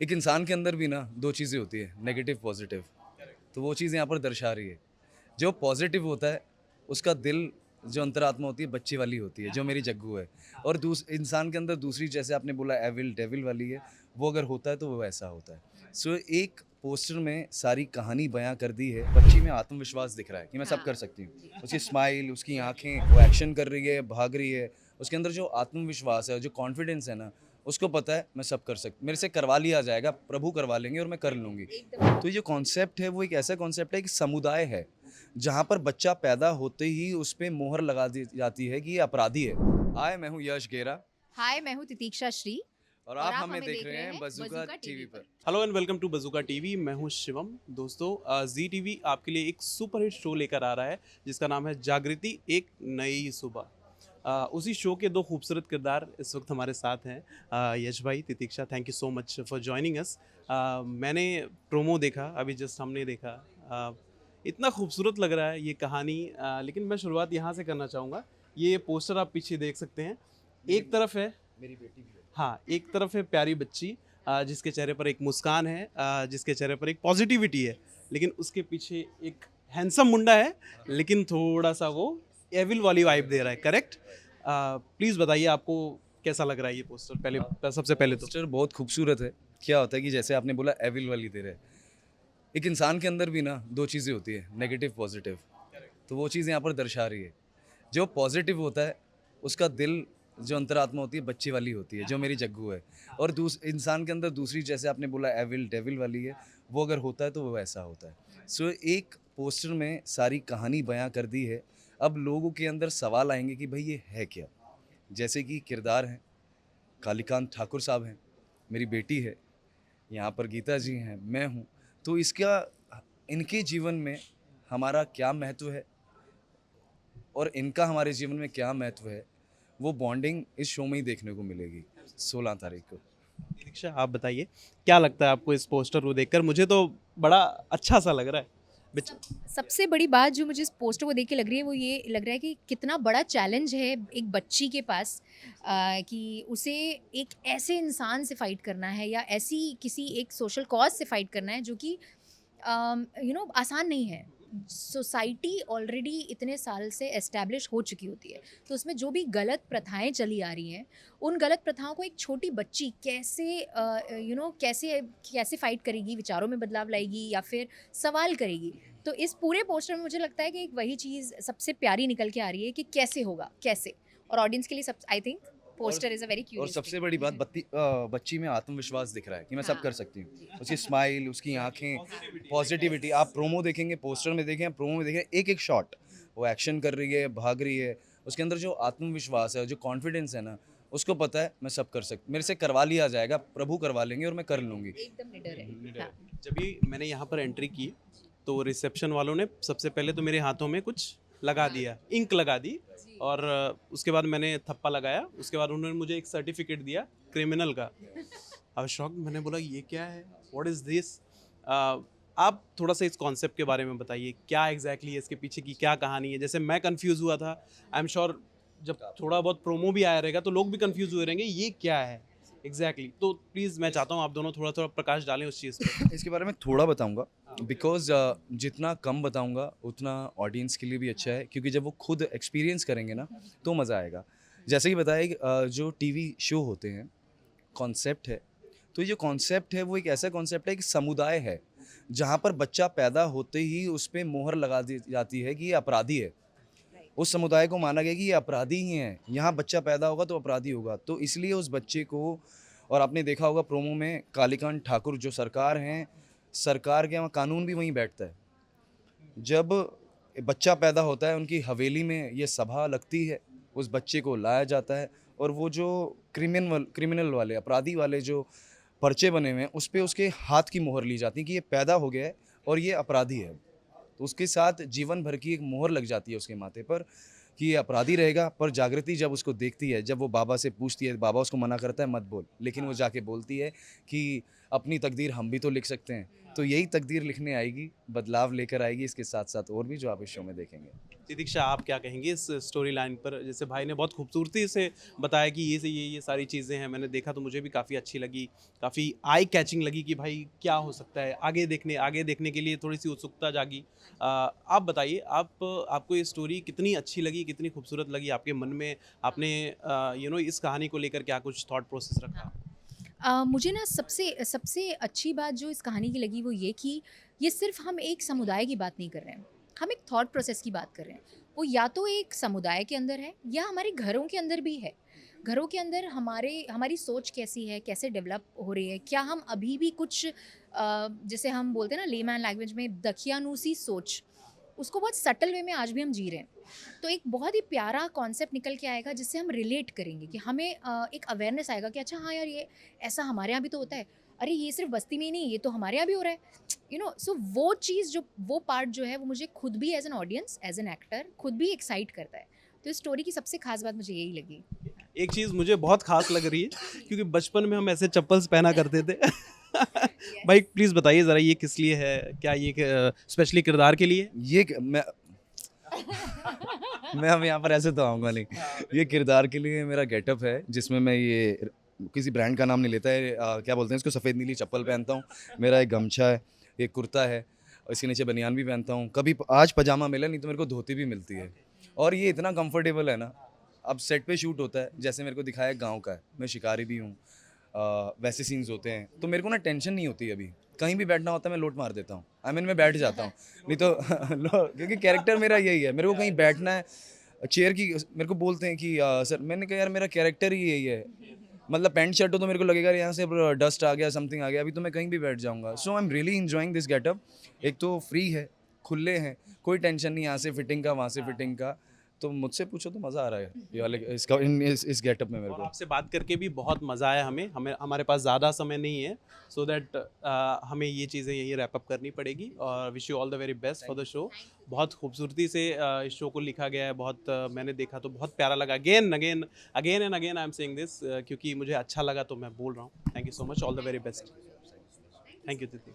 एक इंसान के अंदर भी ना दो चीज़ें होती है, नेगेटिव पॉजिटिव। तो वो चीज़ यहाँ पर दर्शा रही है। जो पॉजिटिव होता है उसका दिल, जो अंतरात्मा होती है बच्चे वाली होती है, जो मेरी जग्गू है। और दूस इंसान के अंदर दूसरी, जैसे आपने बोला एविल डेविल वाली है, वो अगर होता है तो वो वैसा होता है। सो एक पोस्टर में सारी कहानी बयां कर दी है। बच्ची में आत्मविश्वास दिख रहा है कि मैं सब कर सकती हूँ। उसकी स्माइल, उसकी आंखें, वो एक्शन कर रही है, भाग रही है। उसके अंदर जो आत्मविश्वास है, जो कॉन्फिडेंस है ना, उसको पता है मैं सब कर सकती, मेरे से करवा लिया जाएगा, प्रभु करवा लेंगे और मैं कर लूँगी। तो ये कॉन्सेप्ट है, वो एक ऐसा कॉन्सेप्ट है कि समुदाय है, जहाँ पर बच्चा पैदा होते ही उस पे मोहर लगा दी जाती है कि ये अपराधी है। हाय, मैं हूँ यश गेरा हाय, मैं हूँ तितीक्षा श्री और और आप आप हमें हमें देख देख रहे रहे हैं हैं बज़ुका बज़ुका टीवी टीवी पर। पर। Hello and welcome to Bazooka TV. मैं हूं शिवम। दोस्तों, जी टीवी आपके लिए एक सुपरहिट शो लेकर आ रहा है जिसका नाम है जागृति एक नई सुबह। उसी शो के दो खूबसूरत किरदार इस वक्त हमारे साथ हैं। यश भाई, Titiksha, thank you so much for joining us. मैंने प्रोमो देखा, अभी जस्ट हमने देखा। इतना खूबसूरत लग रहा है ये कहानी। लेकिन मैं शुरुआत यहाँ से करना चाहूँगा। ये पोस्टर आप पीछे देख सकते हैं। एक तरफ है, मेरी बेटी भी है। हाँ, एक तरफ है प्यारी बच्ची, जिसके चेहरे पर एक मुस्कान है, जिसके चेहरे पर एक पॉजिटिविटी है। लेकिन उसके पीछे एक हैंडसम मुंडा है, लेकिन थोड़ा सा वो एविल वाली वाइब दे रहा है। करेक्ट? प्लीज़ बताइए आपको कैसा लग रहा है ये पोस्टर? पहले सबसे पहले तो पोस्टर बहुत खूबसूरत है। क्या होता है कि जैसे आपने बोला एविल वाली दे रहे हैं, एक इंसान के अंदर भी ना दो चीज़ें होती है, नेगेटिव पॉजिटिव। तो वो चीज़ यहाँ पर दर्शा रही है। जो पॉजिटिव होता है उसका दिल, जो अंतरात्मा होती है बच्चे वाली होती है, जो मेरी जग्गू है। और दूस इंसान के अंदर दूसरी, जैसे आपने बोला एविल डेविल वाली है, वो अगर होता है तो वो वैसा होता है। सो एक पोस्टर में सारी कहानी बयां कर दी है। अब लोगों के अंदर सवाल आएंगे कि भाई ये है क्या। जैसे कि किरदार हैं, कालीकांत ठाकुर साहब हैं, मेरी बेटी है, यहाँ पर गीता जी हैं, मैं हूँ। तो इसका इनके जीवन में हमारा क्या महत्व है और इनका हमारे जीवन में क्या महत्व है, वो बॉन्डिंग इस शो में ही देखने को मिलेगी 16 तारीख को। दीक्षा, आप बताइए क्या लगता है आपको इस पोस्टर को देखकर? मुझे तो बड़ा अच्छा सा लग रहा है। सब सबसे बड़ी बात जो मुझे इस पोस्टर को देख के लग रही है वो ये लग रहा है कि कितना बड़ा चैलेंज है एक बच्ची के पास, कि उसे एक ऐसे इंसान से फाइट करना है या ऐसी किसी एक सोशल कॉज से फाइट करना है जो कि आसान नहीं है। सोसाइटी ऑलरेडी इतने साल से एस्टैब्लिश हो चुकी होती है, तो उसमें जो भी गलत प्रथाएं चली आ रही हैं, उन गलत प्रथाओं को एक छोटी बच्ची कैसे कैसे कैसे फाइट करेगी, विचारों में बदलाव लाएगी या फिर सवाल करेगी। तो इस पूरे पोस्टर में मुझे लगता है कि एक वही चीज़ सबसे प्यारी निकल के आ रही है कि कैसे होगा, कैसे। और ऑडियंस के लिए सब आई थिंक और पोस्टर इज़ अ वेरी और क्यूरियस सबसे थिंग। बड़ी बात, बच्ची में आत्मविश्वास दिख रहा है कि मैं सब हाँ कर सकती हूँ। जी, उसकी स्माइल, उसकी आंखें, पॉजिटिविटी। आप प्रोमो देखेंगे, पोस्टर में देखें, प्रोमो में देखें, एक एक शॉट वो एक्शन कर रही है, भाग रही है। उसके अंदर जो आत्मविश्वास है, जो कॉन्फिडेंस है ना, उसको पता है मैं सब कर सकती, मेरे से करवा लिया जाएगा, प्रभु करवा लेंगे और मैं कर लूँगी। एकदम निडर है। हाँ। जब भी मैंने यहाँ पर एंट्री की तो रिसेप्शन वालों ने सबसे पहले तो मेरे हाथों में कुछ लगा दिया, इंक लगा दी। और उसके बाद मैंने थप्पा लगाया। उसके बाद उन्होंने मुझे एक सर्टिफिकेट दिया क्रिमिनल का। अब शॉक, मैंने बोला ये क्या है, व्हाट इज़ दिस? आप थोड़ा सा इस कॉन्सेप्ट के बारे में बताइए, क्या एग्जैक्टली है इसके पीछे की क्या कहानी है? जैसे मैं कंफ्यूज हुआ था, आई एम श्योर जब थोड़ा बहुत प्रोमो भी आया रहेगा तो लोग भी कंफ्यूज हुए रहेंगे ये क्या है एग्जैक्टली तो प्लीज़ मैं चाहता हूँ आप दोनों थोड़ा थोड़ा प्रकाश डालें उस चीज़ पे। इसके बारे में थोड़ा बताऊंगा, बिकॉज जितना कम बताऊंगा उतना ऑडियंस के लिए भी अच्छा है, क्योंकि जब वो खुद एक्सपीरियंस करेंगे ना तो मज़ा आएगा। जैसे कि बताया कि, जो टीवी शो होते हैं, कॉन्सेप्ट है। तो ये कॉन्सेप्ट है, वो एक ऐसा कॉन्सेप्ट है कि समुदाय है, जहाँ पर बच्चा पैदा होते ही उस पे मोहर लगा दी जाती है कि ये अपराधी है। उस समुदाय को माना गया कि ये अपराधी ही हैं, यहाँ बच्चा पैदा होगा तो अपराधी होगा। तो इसलिए उस बच्चे को, और आपने देखा होगा प्रोमो में कालीकांत ठाकुर जो सरकार हैं, सरकार के यहाँ कानून भी वहीं बैठता है। जब बच्चा पैदा होता है उनकी हवेली में ये सभा लगती है, उस बच्चे को लाया जाता है और वो जो क्रिमिनल वाले, अपराधी वाले जो पर्चे बने हुए हैं, उस पे उसके हाथ की मोहर ली जाती है कि ये पैदा हो गया है और ये अपराधी है। तो उसके साथ जीवन भर की एक मोहर लग जाती है उसके माथे पर कि ये अपराधी रहेगा। पर जागृति जब उसको देखती है, जब वो बाबा से पूछती है, बाबा उसको मना करता है मत बोल, लेकिन वो जाके बोलती है कि अपनी तकदीर हम भी तो लिख सकते हैं, तो यही तकदीर लिखने आएगी, बदलाव लेकर आएगी, इसके साथ साथ और भी जो आप इस शो में देखेंगे। तितिक्षा, आप क्या कहेंगे इस स्टोरी लाइन पर? जैसे भाई ने बहुत खूबसूरती से बताया कि ये से ये सारी चीज़ें हैं, मैंने देखा तो मुझे भी काफ़ी अच्छी लगी, काफ़ी आई कैचिंग लगी कि भाई क्या हो सकता है, आगे देखने के लिए थोड़ी सी उत्सुकता जागी। आप बताइए, आपको ये स्टोरी कितनी अच्छी लगी, कितनी खूबसूरत लगी आपके मन में? आपने इस कहानी को लेकर क्या कुछ थॉट प्रोसेस रखा? मुझे ना सबसे सबसे अच्छी बात जो इस कहानी की लगी वो ये कि ये सिर्फ हम एक समुदाय की बात नहीं कर रहे हैं, हम एक थॉट प्रोसेस की बात कर रहे हैं। वो या तो एक समुदाय के अंदर है या हमारे घरों के अंदर भी है। घरों के अंदर हमारी सोच कैसी है, कैसे डेवलप हो रही है, क्या हम अभी भी कुछ जैसे हम बोलते हैं ना लेमैन लैंग्वेज में दकियानूसी सोच, उसको बहुत सटल वे में आज भी हम जी रहे हैं। तो एक बहुत ही प्यारा कॉन्सेप्ट निकल के आएगा जिससे हम रिलेट करेंगे कि हमें एक अवेयरनेस आएगा कि अच्छा हाँ यार, ये ऐसा हमारे यहाँ भी तो होता है, अरे ये सिर्फ बस्ती में ही नहीं, ये तो हमारे यहाँ भी हो रहा है। सो वो चीज़ जो वो पार्ट जो है वो मुझे खुद भी as an audience, as an actor खुद भी एक्साइट करता है। तो इस स्टोरी की सबसे खास बात मुझे यही लगी। एक चीज़ मुझे बहुत खास लग रही है क्योंकि बचपन में हम ऐसे चप्पल्स पहना करते थे। भाई प्लीज़ बताइए ज़रा, ये किस लिए है? क्या ये स्पेशली किरदार के लिए? ये मैं अब यहाँ पर ऐसे तो आऊँगा नहीं, ये किरदार के लिए मेरा गेटअप है जिसमें मैं ये किसी ब्रांड का नाम नहीं लेता है, क्या बोलते हैं इसको, सफ़ेद नीली चप्पल पहनता हूँ, मेरा एक गमछा है, एक कुर्ता है और इसके नीचे बनियान भी पहनता हूँ। कभी आज पजामा मिला नहीं तो मेरे को धोती भी मिलती है और ये इतना कंफर्टेबल है ना। अब सेट पे शूट होता है, जैसे मेरे को दिखाया गांव का है, मैं शिकारी भी हूँ, वैसे सीन्स होते हैं तो मेरे को ना टेंशन नहीं होती। अभी कहीं भी बैठना होता है मैं लोट मार देता हूँ, मैं बैठ जाता हूँ, नहीं तो क्योंकि कैरेक्टर मेरा यही है, मेरे को कहीं बैठना है चेयर की, मेरे को बोलते हैं कि सर, मैंने कहा यार मेरा कैरेक्टर ही यही है, मतलब पैंट शर्ट हो तो मेरे को लगेगा यहाँ से डस्ट आ गया, समथिंग आ गया, अभी तो मैं कहीं भी बैठ जाऊँगा। So I am really enjoying this getup. एक तो फ्री है, खुले हैं, कोई टेंशन नहीं यहाँ से फिटिंग का वहाँ से फिटिंग का, तो मुझसे पूछो तो मज़ा आ रहा है ये वाले इस गेटअप में मेरे और को। आपसे बात करके भी बहुत मज़ा आया हमें हमारे पास ज़्यादा समय नहीं है, सो दैट हमें ये चीज़ें यहीं रैप अप करनी पड़ेगी। और wish you all the very best for the show. बहुत खूबसूरती से इस शो को लिखा गया है, बहुत मैंने देखा तो बहुत प्यारा लगा। Again and again I am saying this क्योंकि मुझे अच्छा लगा तो मैं बोल रहा हूँ। Thank you so much, all the very best. Thank you तिथि।